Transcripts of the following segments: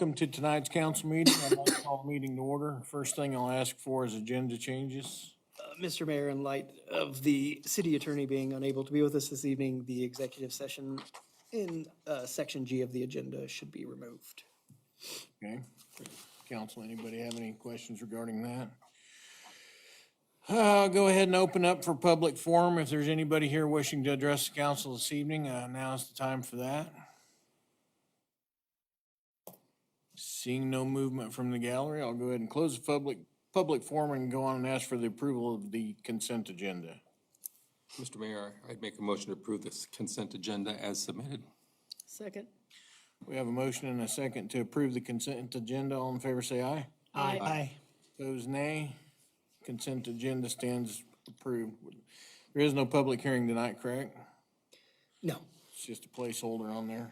Welcome to tonight's council meeting. I'd like to call the meeting to order. First thing I'll ask for is agenda changes. Mr. Mayor, in light of the city attorney being unable to be with us this evening, the executive session in section G of the agenda should be removed. Okay. Council, anybody have any questions regarding that? Go ahead and open up for public forum. If there's anybody here wishing to address the council this evening, now's the time for that. Seeing no movement from the gallery, I'll go ahead and close the public forum and go on and ask for the approval of the consent agenda. Mr. Mayor, I'd make a motion to approve this consent agenda as submitted. Second. We have a motion and a second to approve the consent agenda. All in favor, say aye. Aye. Opposed, nay. Consent agenda stands approved. There is no public hearing tonight, correct? No. It's just a placeholder on there.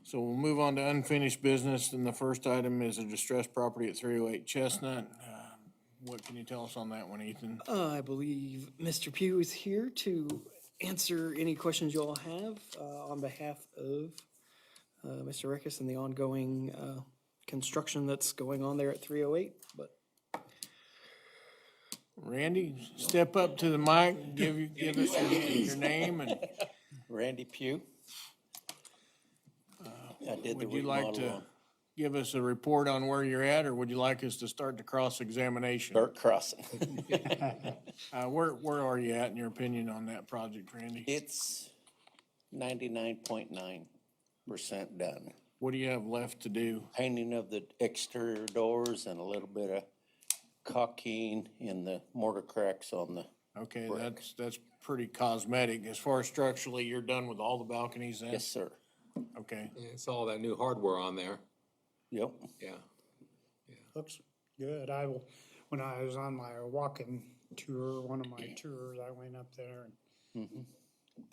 So we'll move on to unfinished business, and the first item is a distressed property at 308 Chestnut. What can you tell us on that one, Ethan? I believe Mr. Pugh is here to answer any questions you all have on behalf of Mr. Reckes and the ongoing construction that's going on there at 308. But Randy, step up to the mic, give us your name, and Randy Pugh. I did the would you like remodel to on give us a report on where you're at, or would you like us to start the cross-examination? Dirt Crossing. Where are you at in your opinion on that project, Randy? It's 99.9% done. What do you have left to do? Painting of the exterior doors and a little bit of caulking in the mortar cracks on the, Okay, that's pretty cosmetic. As far as structurally, you're done with all the balconies then? yes, sir. Okay, Yeah, it's all that new hardware on there. Yep. Yeah. Looks good. When I was on my walking tour, one of my tours, I went up there and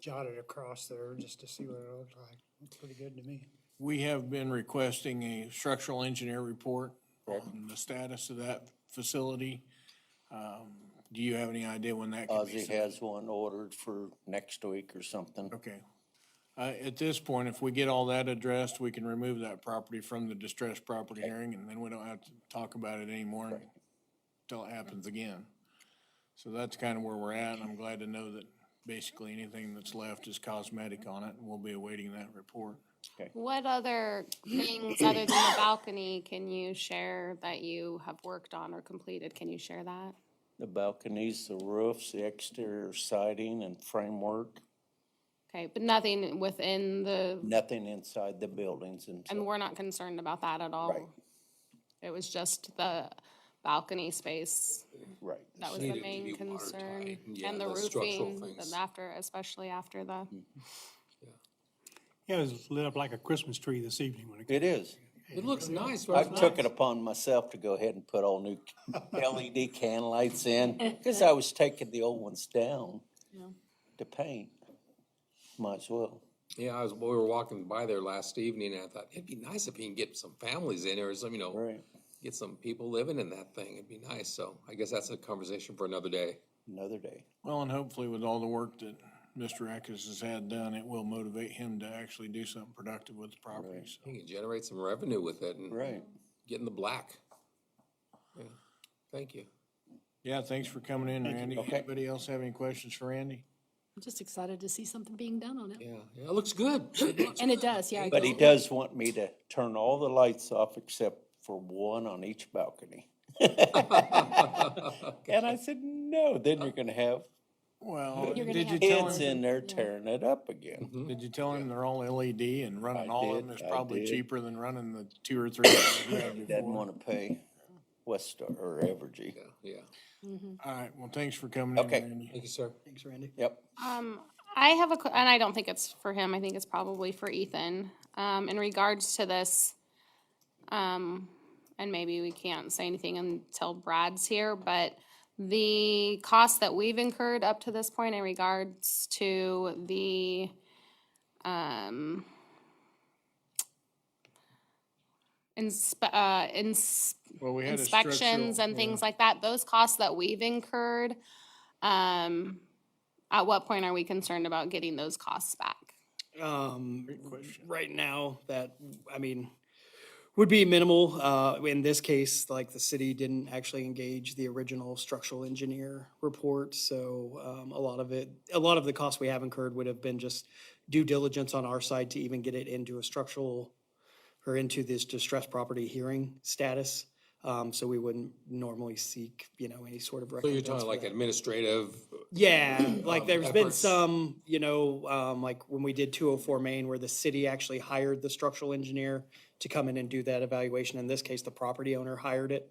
jotted across there just to see what it looked like. Looked pretty good to me. we have been requesting a structural engineer report on the status of that facility. Do you have any idea when that could be? Ozzy has one ordered for next week or something. Okay. At this point, if we get all that addressed, we can remove that property from the distressed property hearing, and then we don't have to talk about it anymore until it happens again. So that's kind of where we're at, and I'm glad to know that basically anything that's left is cosmetic on it, and we'll be awaiting that report. What other things other than the balcony can you share that you have worked on or completed? Can you share that? The balconies, the roofs, the exterior siding and framework, Okay, but nothing within the, nothing inside the buildings and and we're not concerned about that at all? Right. It was just the balcony space, right. that was Needed the to main be concern. watertight. Yeah, And the the structural roofing, things. after, especially after the, Yeah, it was lit up like a Christmas tree this evening when it It is. It looks nice. I took it upon myself to go ahead and put all new LED can lights in, because I was taking the old ones down to paint. Might as well. Yeah, we were walking by there last evening and I thought, it'd be nice if you can get some families in there or some, Right. get some people living in that thing. It'd be nice. So I guess that's a conversation for another day. Another day. Well, and hopefully with all the work that Mr. Eckes has had done, it will motivate him to actually do something productive with the property. So, You can generate some revenue with it and Right. get in the black. Yeah, thank you. yeah, thanks for coming in, Randy. Okay. Anybody else have any questions for Randy? I'm just excited to see something being done on it. Yeah, it looks good. And it does, yeah. But he does want me to turn all the lights off except for one on each balcony. And I said, no, then you're gonna have Well, You're gonna did you have tell kids him? in there tearing it up again. Did you tell him they're all LED and running I all of them did, is I probably did. cheaper than running the 2 or 3 that we had Doesn't before? wanna pay Westar or Evergy. Yeah, All right, well, thanks for coming in, Okay. Randy. thank you, sir. Thanks, Randy. Yep. I have and I don't think it's for him, I think it's probably for Ethan. In regards to this, and maybe we can't say anything until Brad's here, but the costs that we've incurred up to this point in regards to the, Well, we had a inspections structural- and things like that, those costs that we've incurred, at what point are we concerned about getting those costs back? Right now, that, I mean, Would be minimal. In this case, like the city didn't actually engage the original structural engineer report. So a lot of the costs we have incurred would have been just due diligence on our side to even get it into a structural or into this distressed property hearing status. So we wouldn't normally seek, any sort of So you're recompense talking for like that. administrative, Yeah, like there's been efforts. some, like when we did 204 Main, where the city actually hired the structural engineer to come in and do that evaluation. In this case, the property owner hired it.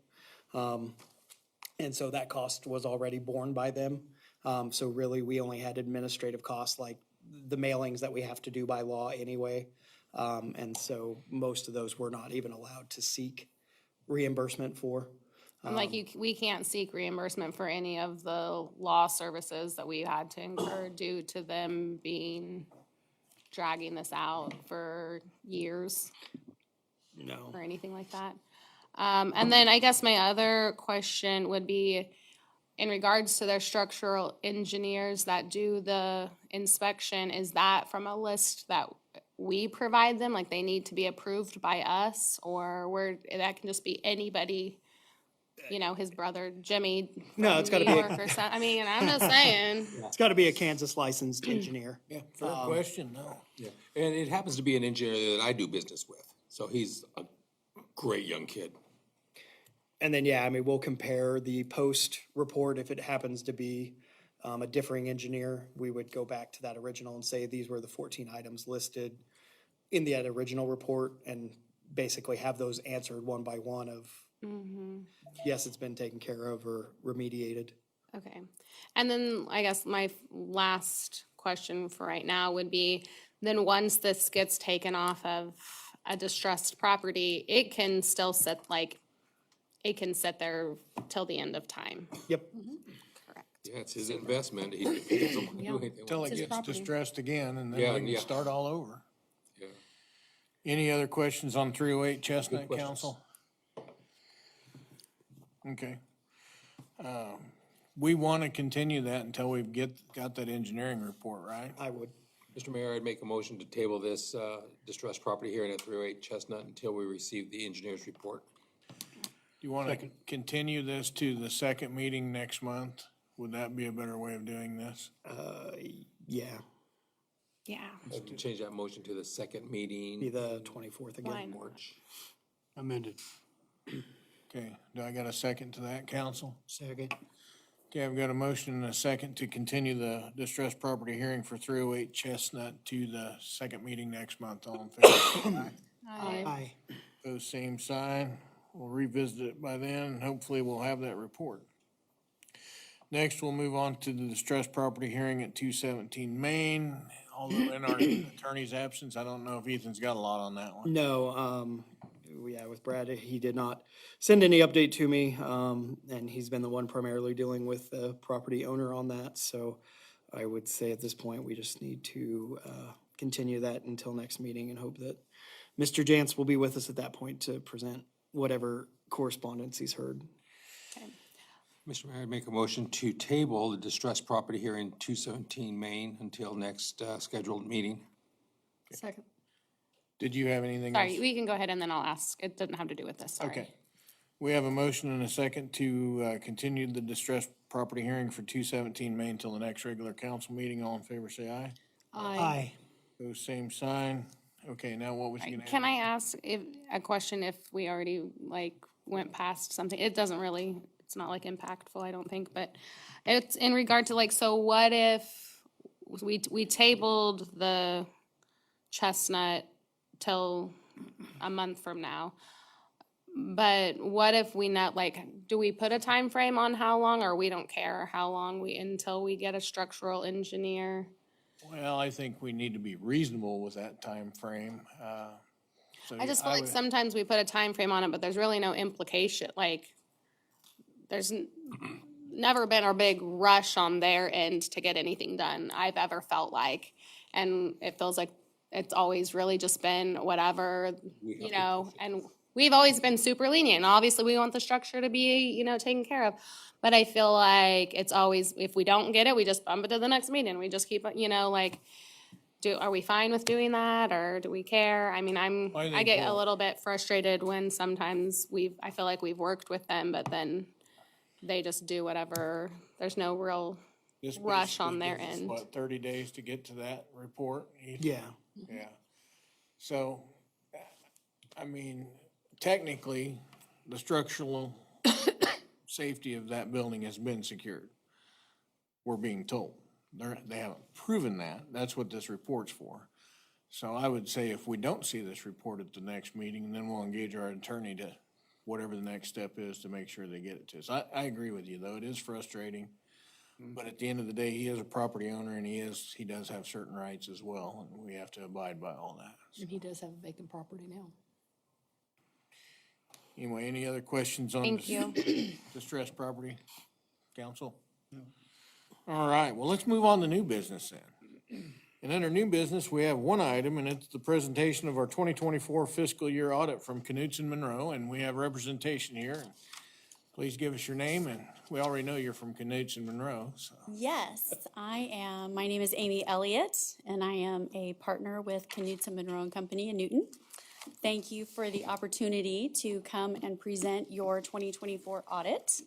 And so that cost was already borne by them. So really, we only had administrative costs like the mailings that we have to do by law anyway. And so most of those we're not even allowed to seek reimbursement for. And like we can't seek reimbursement for any of the law services that we had to incur due to them dragging this out for years No. or anything like that. And then I guess my other question would be in regards to their structural engineers that do the inspection, is that from a list that we provide them, like they need to be approved by us, or where that can just be anybody, his brother Jimmy No, from it's gotta New be York or something? I mean, I'm just saying. It's got to be a Kansas licensed engineer. Yeah, fair question, no. yeah, and it happens to be an engineer that I do business with, so he's a great young kid. And then, we'll compare the post report. If it happens to be a differing engineer, we would go back to that original and say these were the 14 items listed in that original report and basically have those answered one by one of, yes, it's been taken care of or remediated. Okay. And then I guess my last question for right now would be, then once this gets taken off of a distressed property, it can still sit there till the end of time. Yep. Correct. Yeah, it's his investment. He doesn't want to do anything Till with it it. his gets property. distressed again, and then Yeah, we can yeah. start all over. Yeah. Any other questions on 308 Chestnut questions. Council? Okay. We want to continue that until we've got that engineering report, right? I would. Mr. Mayor, I'd make a motion to table this distressed property hearing at 308 Chestnut until we receive the engineer's report. Do you want to continue this to the second meeting next month? Would that be a better way of doing this? Yeah, Yeah. I can change that motion to the second be meeting. the 24th again. Why not? March. Amended. Okay, do I got a second to that, council? Second. Okay, I've got a motion and a second to continue the distressed property hearing for 308 Chestnut to the second meeting next month. All in favor? Aye. Aye. Those same sign. We'll revisit it by then. Hopefully we'll have that report. Next, we'll move on to the distressed property hearing at 217 Main. Although in our attorney's absence, I don't know if Ethan's got a lot on that one. No, with Brad, he did not send any update to me, and he's been the one primarily dealing with the property owner on that. So I would say at this point, we just need to continue that until next meeting and hope that Mr. Jantz will be with us at that point to present whatever correspondence he's heard. Mr. Mayor, I'd make a motion to table the distressed property hearing 217 Main until next scheduled meeting. Second. Did you have anything else? Sorry, we can go ahead and then I'll ask. It doesn't have to do with this, sorry. Okay. We have a motion and a second to continue the distressed property hearing for 217 Main till the next regular council meeting. All in favor, say aye. Aye. Those same sign. Okay, now what was you Right. gonna Can I ask a question if we already went past something? It doesn't really, it's not impactful, I don't think, but it's in regard to so what if we tabled the Chestnut till a month from now? But what if we not do we put a time frame on how long, or we don't care how long until we get a structural engineer? Well, I think we need to be reasonable with that time frame. I just feel like sometimes we put a time frame on it, but there's really no implication. There's never been a big rush on their end to get anything done, I've ever felt like. And it feels like it's always really just been whatever, and we've always been super lenient. Obviously, we want the structure to be, taken care of. But I feel like it's always, if we don't get it, we just bump it to the next meeting. We just keep, are we fine with doing that, or do we care? I mean, I I think get a we'll- little bit frustrated when sometimes I feel like we've worked with them, but then they just do whatever. There's no real This rush on basically their gives us, end. what, 30 days to get to that report? Yeah. Yeah. So, I mean, technically, the structural safety of that building has been secured. We're being told. They haven't proven that. That's what this report's for. So I would say if we don't see this report at the next meeting, then we'll engage our attorney to whatever the next step is to make sure they get it to us. I agree with you, though. It is frustrating. But at the end of the day, he is a property owner and he does have certain rights as well, and we have to abide by all that. And he does have a vacant property now. Anyway, any other questions on Thank you. distressed property, council? All right, well, let's move on to new business then. And under new business, we have one item, and it's the presentation of our 2024 fiscal year audit from Knudsen Monroe, and we have representation here. Please give us your name, and we already know you're from Knudsen Monroe, so. Yes, I am. My name is Amy Elliott, and I am a partner with Knudsen Monroe and Company in Newton. Thank you for the opportunity to come and present your 2024 audit.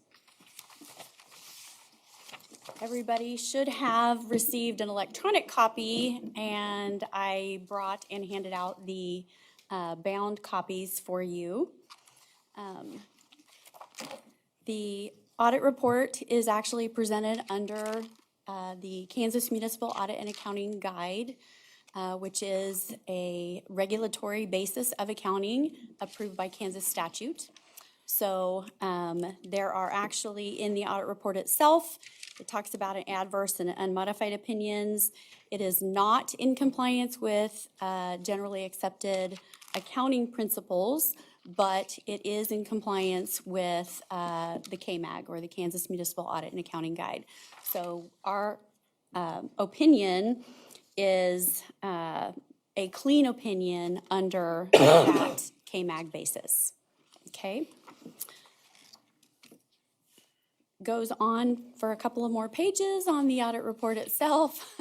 Everybody should have received an electronic copy, and I brought and handed out the bound copies for you. The audit report is actually presented under the Kansas Municipal Audit and Accounting Guide, which is a regulatory basis of accounting approved by Kansas statute. So there are actually, in the audit report itself, it talks about an adverse and unmodified opinions. It is not in compliance with generally accepted accounting principles, but it is in compliance with the KMAG, or the Kansas Municipal Audit and Accounting Guide. So our opinion is a clean opinion under that KMAG basis, okay? Goes on for a couple of more pages on the audit report itself,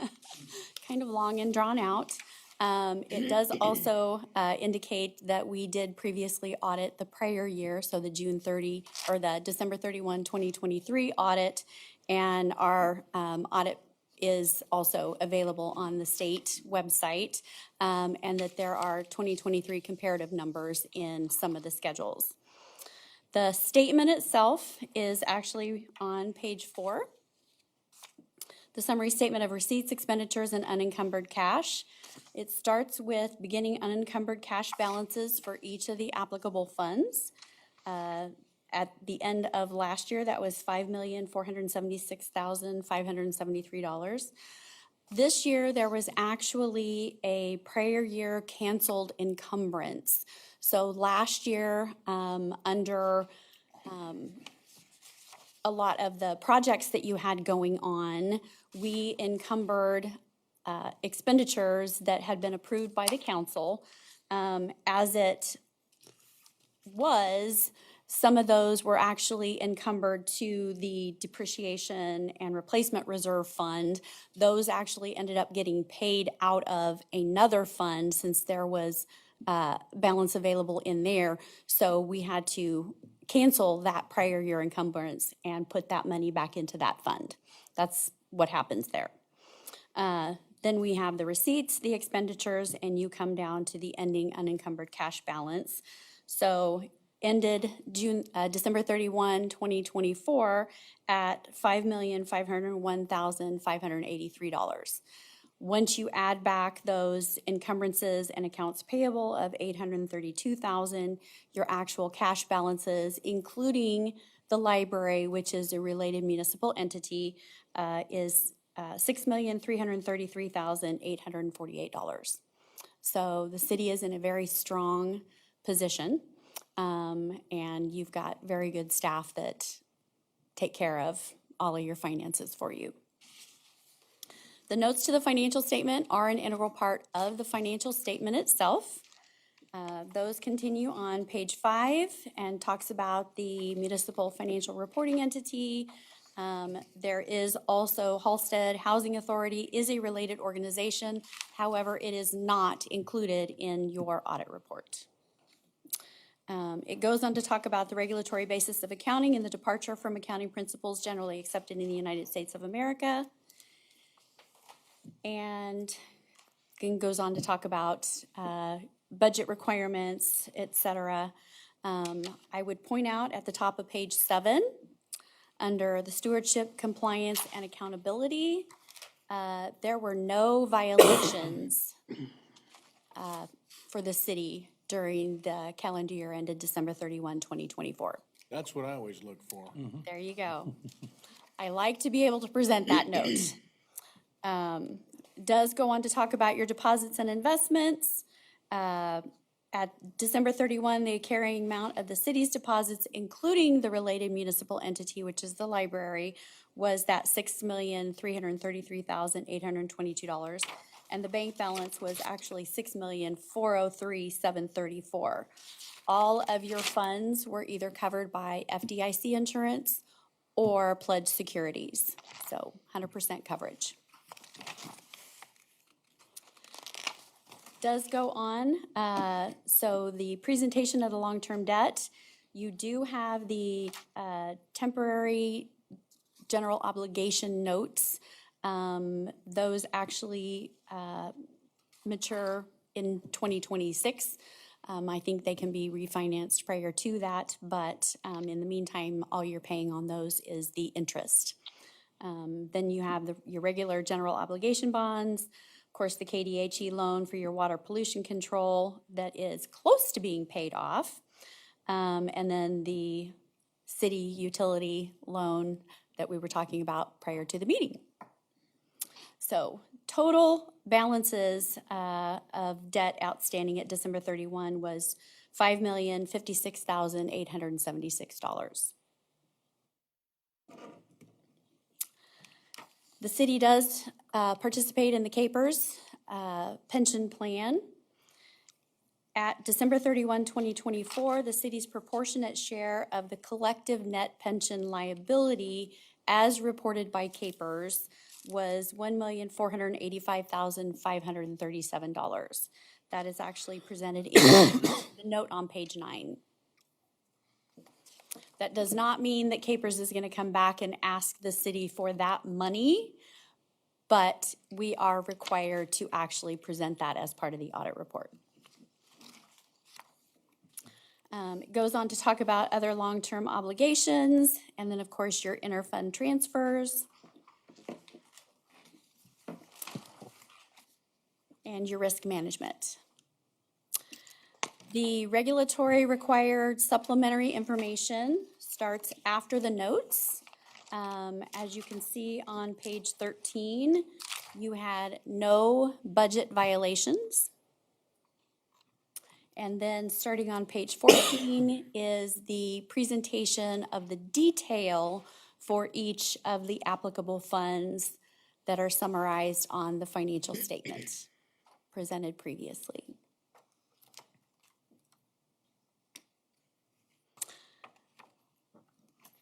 kind of long and drawn out. It does also indicate that we did previously audit the prior year, so the December 31, 2023 audit, and our audit is also available on the state website, and that there are 2023 comparative numbers in some of the schedules. The statement itself is actually on page 4. The summary statement of receipts, expenditures, and unencumbered cash. It starts with beginning unencumbered cash balances for each of the applicable funds. At the end of last year, that was $5,476,573. This year, there was actually a prior year canceled encumbrance. So last year, under a lot of the projects that you had going on, we encumbered expenditures that had been approved by the council. As it was, some of those were actually encumbered to the depreciation and replacement reserve fund. Those actually ended up getting paid out of another fund since there was balance available in there. So we had to cancel that prior year encumbrance and put that money back into that fund. That's what happens there. Then we have the receipts, the expenditures, and you come down to the ending unencumbered cash balance. So ended December 31, 2024 at $5,501,583. Once you add back those encumbrances and accounts payable of $832,000, your actual cash balances, including the library, which is a related municipal entity, is $6,333,848. So the city is in a very strong position, and you've got very good staff that take care of all of your finances for you. The notes to the financial statement are an integral part of the financial statement itself. Those continue on page 5 and talks about the municipal financial reporting entity, There is also Halstead Housing Authority is a related organization. However, it is not included in your audit report. It goes on to talk about the regulatory basis of accounting and the departure from accounting principles generally accepted in the United States of America. And then goes on to talk about budget requirements, et cetera. I would point out at the top of page 7, under the stewardship, compliance, and accountability, there were no violations for the city during the calendar year ended December 31, 2024. That's what I always look for. There you go. I like to be able to present that note. Does go on to talk about your deposits and investments. At December 31, the carrying amount of the city's deposits, including the related municipal entity, which is the library, was that $6,333,822. And the bank balance was actually $6,403,734. All of your funds were either covered by FDIC insurance or pledged securities, so 100% coverage. Does go on, so the presentation of the long-term debt, you do have the temporary general obligation notes. Those actually mature in 2026. I think they can be refinanced prior to that, but in the meantime, all you're paying on those is the interest. Then you have your regular general obligation bonds, of course, the KDHE loan for your water pollution control that is close to being paid off, and then the city utility loan that we were talking about prior to the meeting. So total balances of debt outstanding at December 31 was $5,056,876. The city does participate in the CAPERS pension plan. At December 31, 2024, the city's proportionate share of the collective net pension liability as reported by CAPERS was $1,485,537. That is actually presented in the note on page 9. That does not mean that CAPERS is going to come back and ask the city for that money, but we are required to actually present that as part of the audit report. It goes on to talk about other long-term obligations, and then, of course, your interfund transfers and your risk management. The regulatory required supplementary information starts after the notes. As you can see on page 13, you had no budget violations. And then starting on page 14 is the presentation of the detail for each of the applicable funds that are summarized on the financial statement presented previously.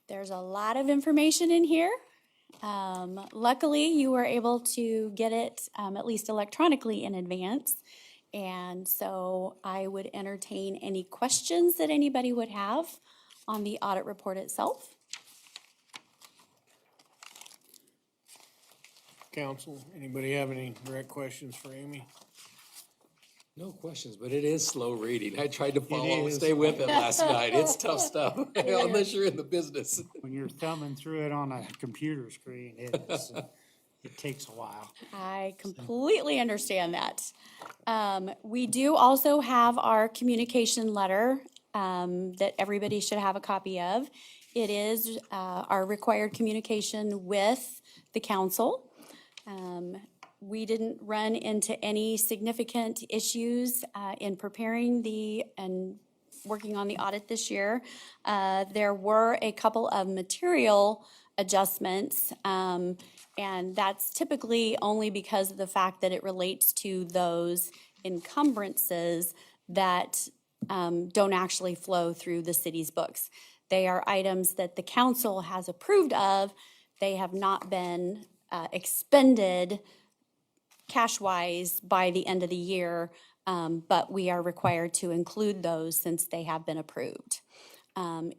There's a lot of information in here. Luckily, you were able to get it at least electronically in advance. And so I would entertain any questions that anybody would have on the audit report itself. Council, anybody have any direct questions for Amy? No questions, but it is slow reading. I tried to follow, is. stay with it last night. It's tough stuff, unless you're in the business. When you're thumbing through it on a computer screen, it takes a while. I completely understand that. We do also have our communication letter that everybody should have a copy of. It is our required communication with the council. We didn't run into any significant issues in preparing and working on the audit this year. There were a couple of material adjustments, and that's typically only because of the fact that it relates to those encumbrances that don't actually flow through the city's books. They are items that the council has approved of They have not been expended cash-wise by the end of the year, but we are required to include those since they have been approved.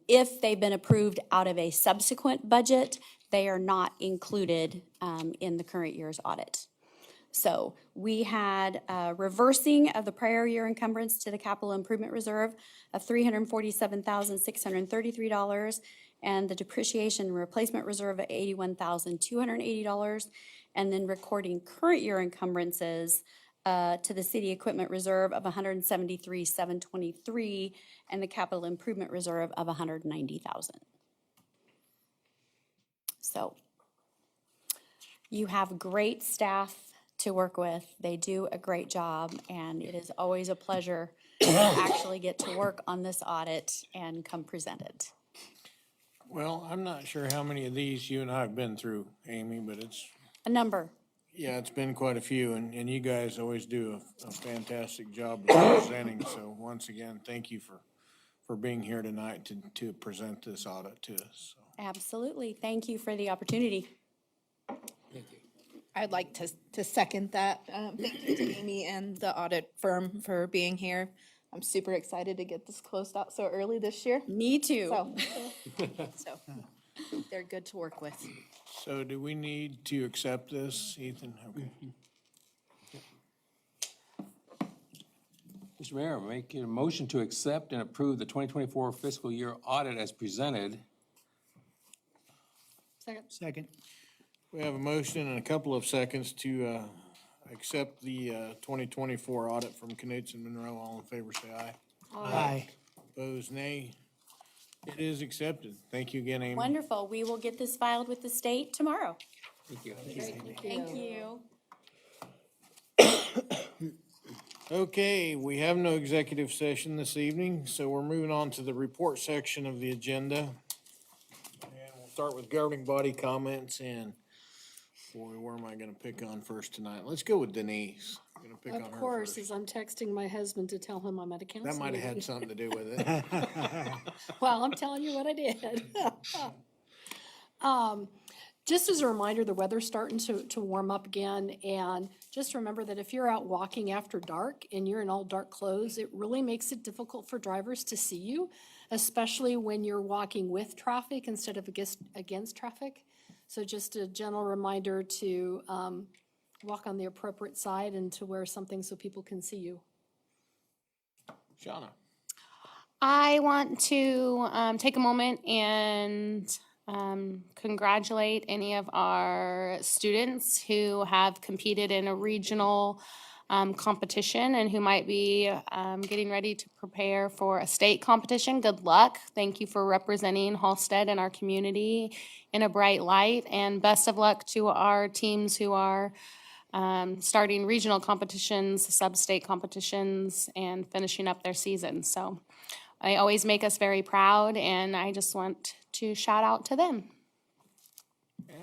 If they've been approved out of a subsequent budget, they are not included in the current year's audit. So we had a reversing of the prior year encumbrance to the capital improvement reserve of $347,633, and the depreciation and replacement reserve of $81,280, and then recording current year encumbrances to the city equipment reserve of $173,723, and the capital improvement reserve of $190,000. So you have great staff to work with. They do a great job, and it is always a pleasure to actually get to work on this audit and come present it. Well, I'm not sure how many of these you and I have been through, Amy, but A number. yeah, it's been quite a few, and you guys always do a fantastic job of presenting. So once again, thank you for being here tonight to present this audit to us. So. Absolutely. Thank you for the opportunity. I'd like to second that. Thank you to Amy and the audit firm for being here. I'm super excited to get this closed out so early this year. Me too. So they're good to work with. So do we need to accept this, Ethan? Okay. Mr. Mayor, I'm making a motion to accept and approve the 2024 fiscal year audit as presented. Second. We have a motion and a couple of seconds to accept the 2024 audit from Knudsen Monroe. All in favor, say aye. Aye. Opposed, nay. It is accepted. Thank you again, Amy. Wonderful. We will get this filed with the state tomorrow. Thank you. Thank you. Okay, we have no executive session this evening, so we're moving on to the report section of the agenda. And we'll start with governing body comments, and boy, where am I gonna pick on first tonight? Let's go with Denise. I'm gonna pick on Of her course, first. as I'm texting my husband to tell him I'm at a council That might have had meeting. something to do with it. Well, I'm telling you what I did. Just as a reminder, the weather's starting to warm up again, and just remember that if you're out walking after dark and you're in all dark clothes, it really makes it difficult for drivers to see you, especially when you're walking with traffic instead of against traffic. So just a gentle reminder to walk on the appropriate side and to wear something so people can see you. Shauna. I want to take a moment and congratulate any of our students who have competed in a regional competition and who might be getting ready to prepare for a state competition. Good luck. Thank you for representing Halstead and our community in a bright light, and best of luck to our teams who are starting regional competitions, sub-state competitions, and finishing up their season. So they always make us very proud, and I just want to shout out to them.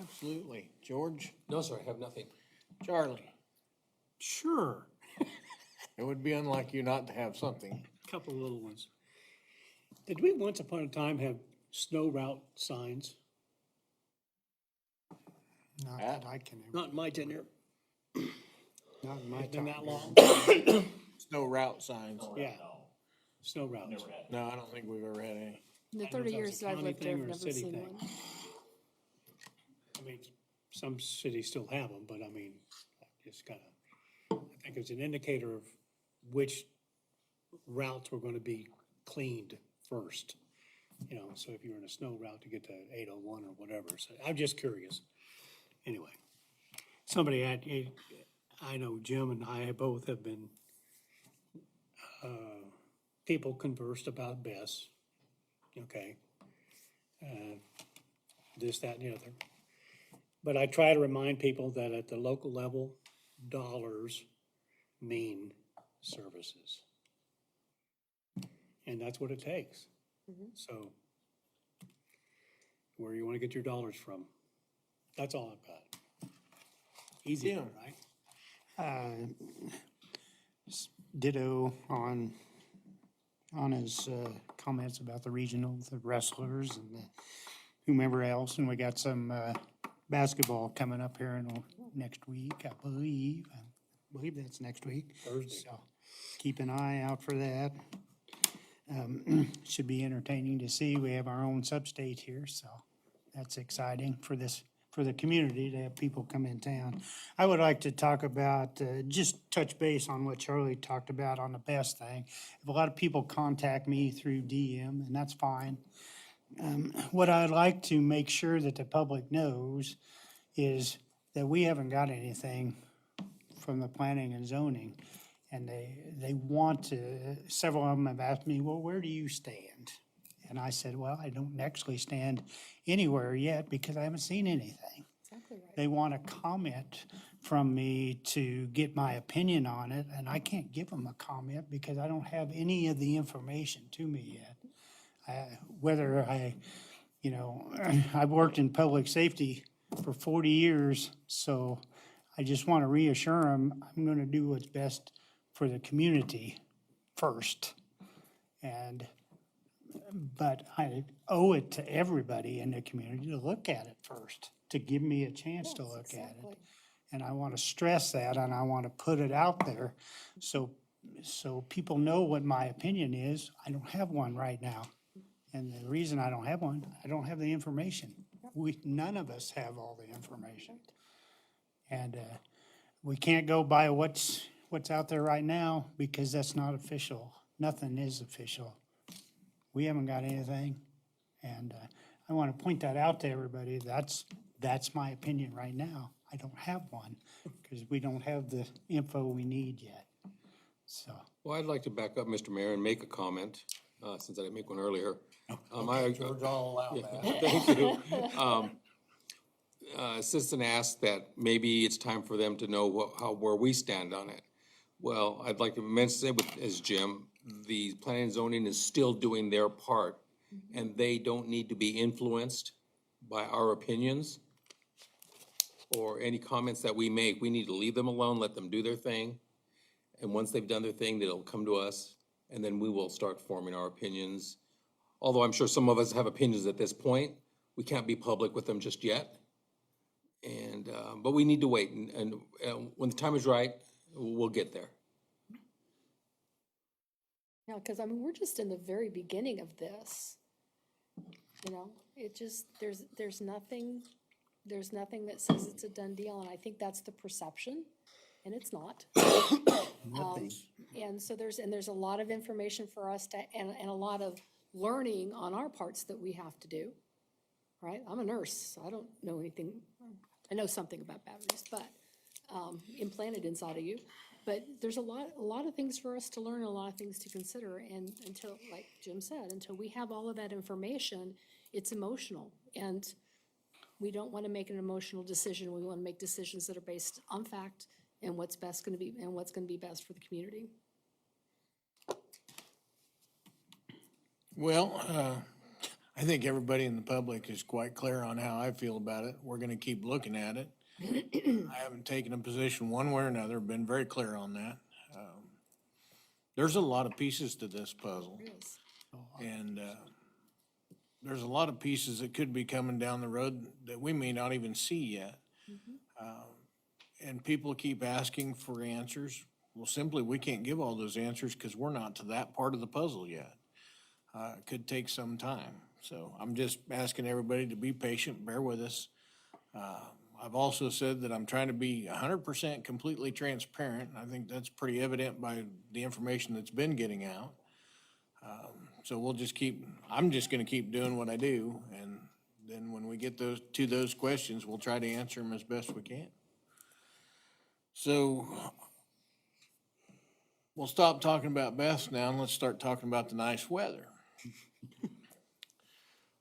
Absolutely. George? No, sir, I have nothing. Charlie? Sure. It would be unlike you not to have something. Couple of little ones. Did we once upon a time have snow route signs? Not that I can, Not in my tenure. not in my It's been time. that long? No route signs. Yeah. Snow routes. No, I don't think we've ever had any. In the I don't know 30 if that was years a that I've county lived there, thing I've or a never city seen thing. one. I mean, some cities still have them, but I mean, it's kind of, I think it's an indicator of which routes were gonna be cleaned first. You know, so if you're in a snow route to get to 801 or whatever, so I'm just curious. Anyway, somebody had, I know Jim and I both have been, people conversed about Bess, okay? This, that, and the other. But I try to remind people that at the local level, dollars mean services. And that's what it takes. So where you want to get your dollars from. That's all I've got. Easy, Yeah. right? Ditto on his comments about the regional, the wrestlers and the whomever else, and we got some basketball coming up here in next week, I believe. I believe that's next week. Thursday. So keep an eye out for that. Should be entertaining to see. We have our own sub-state here, so that's exciting for the community to have people come in town. I would like to talk about, just touch base on what Charlie talked about on the best thing. If a lot of people contact me through DM, and that's fine. What I'd like to make sure that the public knows is that we haven't got anything from the planning and zoning. And they want to, several of them have asked me, well, where do you stand? And I said, well, I don't actually stand anywhere yet because I haven't seen anything. Exactly right. They want a comment from me to get my opinion on it, and I can't give them a comment because I don't have any of the information to me yet. I've worked in public safety for 40 years, so I just want to reassure them, I'm going to do what's best for the community first. But I owe it to everybody in the community to look at it first, to give me a chance to look at it. And I want to stress that, and I want to put it out there so people know what my opinion is. I don't have one right now. And the reason I don't have one, I don't have the information. None of us have all the information. And we can't go by what's out there right now because that's not official. Nothing is official. We haven't got anything. And I want to point that out to everybody. That's my opinion right now. I don't have one because we don't have the info we need yet. So. Well, I'd like to back up, Mr. Mayor, and make a comment, since I didn't make one earlier. George, I'll allow that. Thank you. Assistant asked that maybe it's time for them to know where we stand on it. Well, I'd like to mention, as Jim, the planning and zoning is still doing their part, and they don't need to be influenced by our opinions or any comments that we make. We need to leave them alone, let them do their thing. And once they've done their thing, they'll come to us, and then we will start forming our opinions. Although I'm sure some of us have opinions at this point, we can't be public with them just yet. And, but we need to wait, and when the time is right, we'll get there. Yeah, because I mean, we're just in the very beginning of this. You know, it just, there's nothing that says it's a done deal, and I think that's the perception, and it's not. And so there's a lot of information for us to, and a lot of learning on our parts that we have to do, right? I'm a nurse, so I don't know anything, I know something about batteries, but, implanted inside of you. But there's a lot of things for us to learn, a lot of things to consider, and until, like Jim said, until we have all of that information, it's emotional. And we don't want to make an emotional decision. We want to make decisions that are based on fact and what's best going to be, and what's going to be best for the community. Well, I think everybody in the public is quite clear on how I feel about it. We're gonna keep looking at it. I haven't taken a position one way or another, been very clear on that. There's a lot of pieces to this puzzle. And there's a lot of pieces that could be coming down the road that we may not even see yet. And people keep asking for answers. Well, simply, we can't give all those answers because we're not to that part of the puzzle yet. It could take some time. So I'm just asking everybody to be patient, bear with us. I've also said that I'm trying to be 100% completely transparent. I think that's pretty evident by the information that's been getting out. So I'm just gonna keep doing what I do, and then when we get to those questions, we'll try to answer them as best we can. So we'll stop talking about Beth now and let's start talking about the nice weather.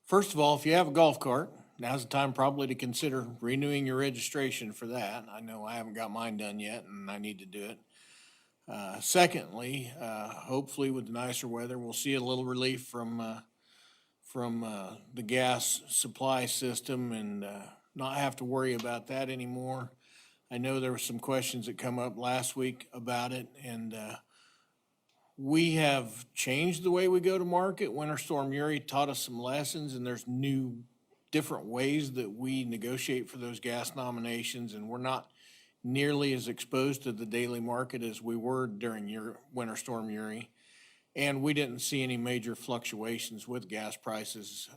First of all, if you have a golf cart, now's the time probably to consider renewing your registration for that. I know I haven't got mine done yet and I need to do it. Secondly, hopefully with the nicer weather, we'll see a little relief from the gas supply system and not have to worry about that anymore. I know there were some questions that come up last week about it, and we have changed the way we go to market. Winter Storm Uri taught us some lessons, and there's new different ways that we negotiate for those gas nominations, and we're not nearly as exposed to the daily market as we were during Winter Storm Uri. And we didn't see any major fluctuations with gas prices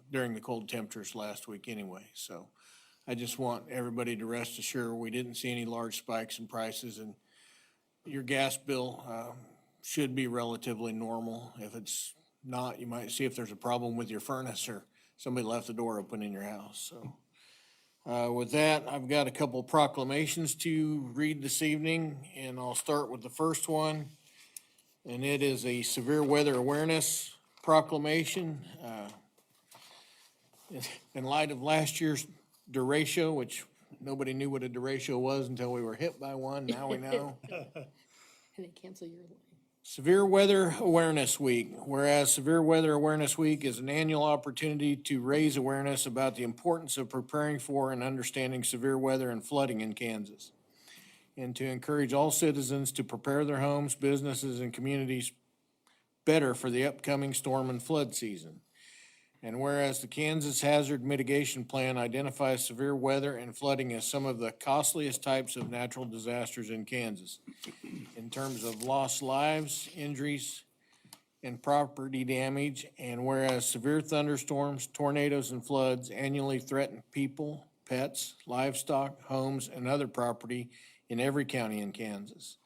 during the cold temperatures last week anyway. So I just want everybody to rest assured we didn't see any large spikes in prices, and your gas bill should be relatively normal. If it's not, you might see if there's a problem with your furnace or somebody left the door open in your house. So with that, I've got a couple proclamations to read this evening, and I'll start with the first one. And it is a severe weather awareness proclamation. In light of last year's derecho, which nobody knew what a derecho was until we were hit by one, now we know. And they cancel your. Severe Weather Awareness Week. Whereas Severe Weather Awareness Week is an annual opportunity to raise awareness about the importance of preparing for and understanding severe weather and flooding in Kansas, and to encourage all citizens to prepare their homes, businesses, and communities better for the upcoming storm and flood season. And whereas the Kansas Hazard Mitigation Plan identifies severe weather and flooding as some of the costliest types of natural disasters in Kansas in terms of lost lives, injuries, and property damage, and whereas severe thunderstorms, tornadoes, and floods annually threaten people, pets, livestock, homes, and other property in every county in Kansas.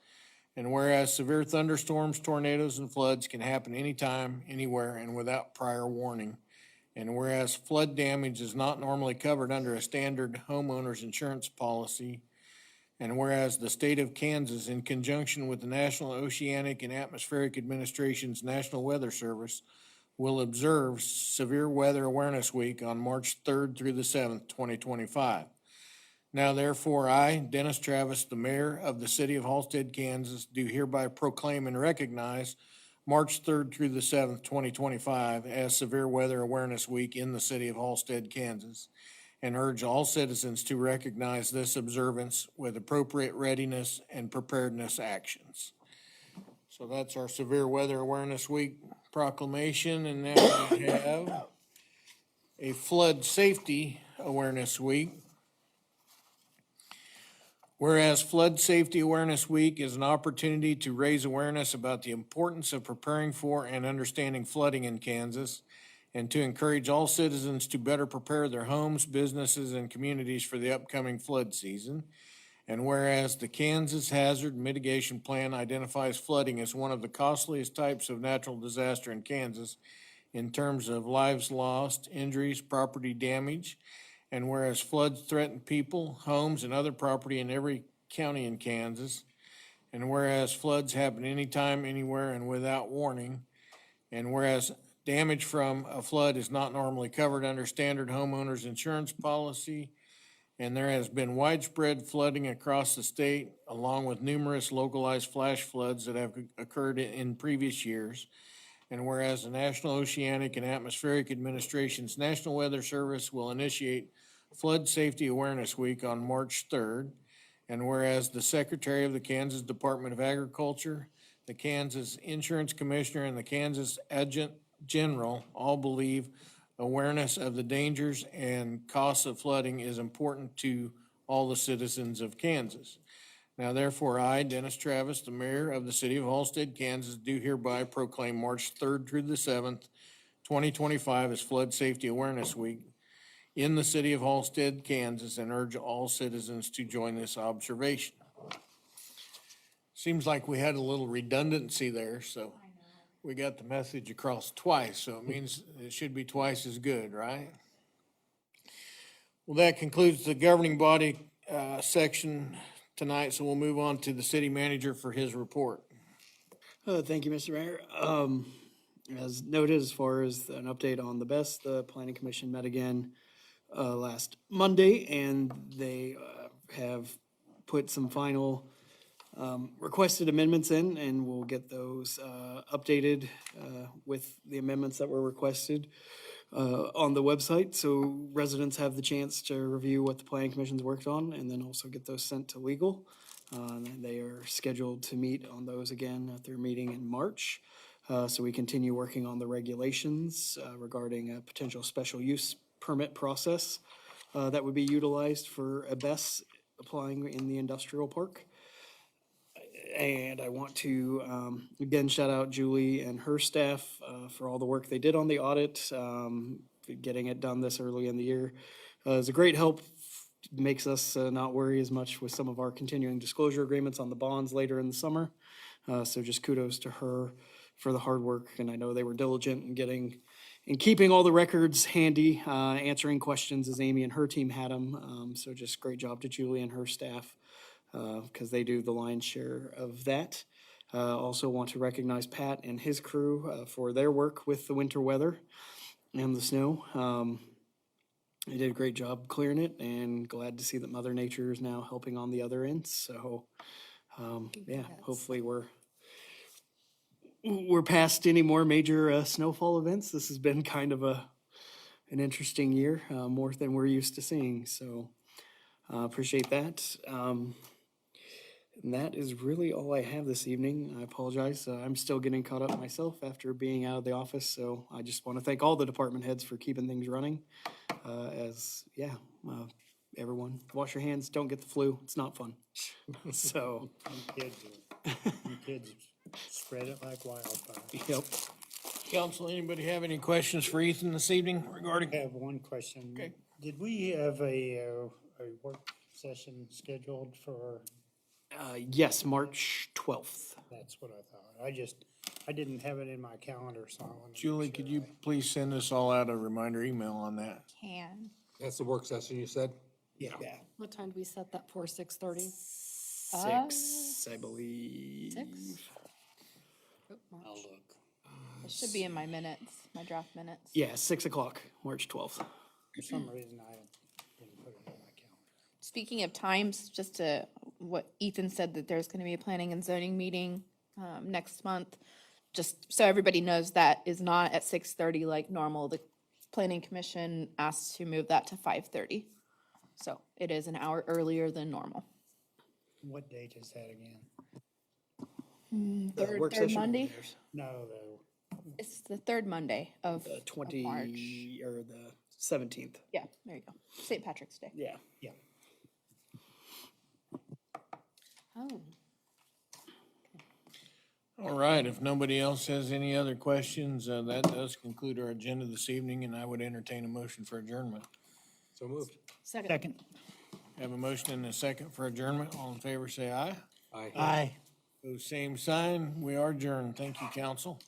And whereas severe thunderstorms, tornadoes, and floods can happen anytime, anywhere, and without prior warning. And whereas flood damage is not normally covered under a standard homeowner's insurance policy. And whereas the state of Kansas, in conjunction with the National Oceanic and Atmospheric Administration's National Weather Service, will observe Severe Weather Awareness Week on March 3rd through the 7th, 2025. Now therefore, I, Dennis Travis, the mayor of the city of Halstead, Kansas, do hereby proclaim and recognize March 3rd through the 7th, 2025 as Severe Weather Awareness Week in the city of Halstead, Kansas, and urge all citizens to recognize this observance with appropriate readiness and preparedness actions. So that's our Severe Weather Awareness Week proclamation, and now we have a Flood Safety Awareness Week. Whereas Flood Safety Awareness Week is an opportunity to raise awareness about the importance of preparing for and understanding flooding in Kansas, and to encourage all citizens to better prepare their homes, businesses, and communities for the upcoming flood season. And whereas the Kansas Hazard Mitigation Plan identifies flooding as one of the costliest types of natural disaster in Kansas in terms of lives lost, injuries, property damage, and whereas floods threaten people, homes, and other property in every county in Kansas, and whereas floods happen anytime, anywhere, and without warning, and whereas damage from a flood is not normally covered under standard homeowners insurance policy, and there has been widespread flooding across the state, along with numerous localized flash floods that have occurred in previous years. And whereas the National Oceanic and Atmospheric Administration's National Weather Service will initiate Flood Safety Awareness Week on March 3rd, and whereas the Secretary of the Kansas Department of Agriculture, the Kansas Insurance Commissioner, and the Kansas Adjutant General all believe awareness of the dangers and costs of flooding is important to all the citizens of Kansas. Now therefore, I, Dennis Travis, the mayor of the city of Halstead, Kansas, do hereby proclaim March 3rd through the 7th, 2025 as Flood Safety Awareness Week in the city of Halstead, Kansas, and urge all citizens to join this observation. Seems like we had a little redundancy there, so we got the message across twice, so it means it should be twice as good, right? Well, that concludes the governing body section tonight, so we'll move on to the city manager for his report. Thank you, Mr. Mayor. As noted, as far as an update on the BEST, the Planning Commission met again last Monday, and they have put some final requested amendments in, and we'll get those updated with the amendments that were requested on the website, so residents have the chance to review what the Planning Commission's worked on, and then also get those sent to legal. They are scheduled to meet on those again at their meeting in March. So we continue working on the regulations regarding potential special use permit process that would be utilized for a BES applying in the industrial park. And I want to, again, shout out Julie and her staff for all the work they did on the audit, getting it done this early in the year. It's a great help, makes us not worry as much with some of our continuing disclosure agreements on the bonds later in the summer. So just kudos to her for the hard work, and I know they were diligent in keeping all the records handy, answering questions as Amy and her team had them. So just great job to Julie and her staff, because they do the lion's share of that. Also want to recognize Pat and his crew for their work with the winter weather and the snow. They did a great job clearing it, and glad to see that Mother Nature is now helping on the other end. So, yeah, hopefully we're past any more major snowfall events. This has been kind of an interesting year, more than we're used to seeing. So, appreciate that. And that is really all I have this evening. I apologize. I'm still getting caught up myself after being out of the office. So I just want to thank all the department heads for keeping things running. Everyone, wash your hands. Don't get the flu. It's not fun. So, You kids spread it like wildfire. yep. Council, anybody have any questions for Ethan this evening regarding? I have one question. Okay. Did we have a work session scheduled for, Yes, March 12th. that's what I thought. I didn't have it in my calendar, so I wanted to make Julie, could sure you please send us all out a reminder email on that? Can. That's the work session you said? Yeah. What time do we set that for? 6:30? 6, I believe. 6? I'll look. It should be in my minutes, my draft minutes. Yeah, 6 o'clock, March 12th. For some reason, I didn't put it in my calendar. Speaking of times, just to what Ethan said, that there's gonna be a planning and zoning meeting next month. Just so everybody knows, that is not at 6:30 like normal. The planning commission asked to move that to 5:30. So it is an hour earlier than normal. What date is that again? Work Third session? Monday? No, It's the third Monday of The of 20, March. or the 17th. Yeah, there you go. St. Patrick's Day. Yeah. yeah. Oh. All right, if nobody else has any other questions, that does conclude our agenda this evening, and I would entertain a motion for adjournment. So moved. Second. Have a motion and a second for adjournment. All in favor, say aye. Aye. Aye. Those same sign, we are adjourned. Thank you, council.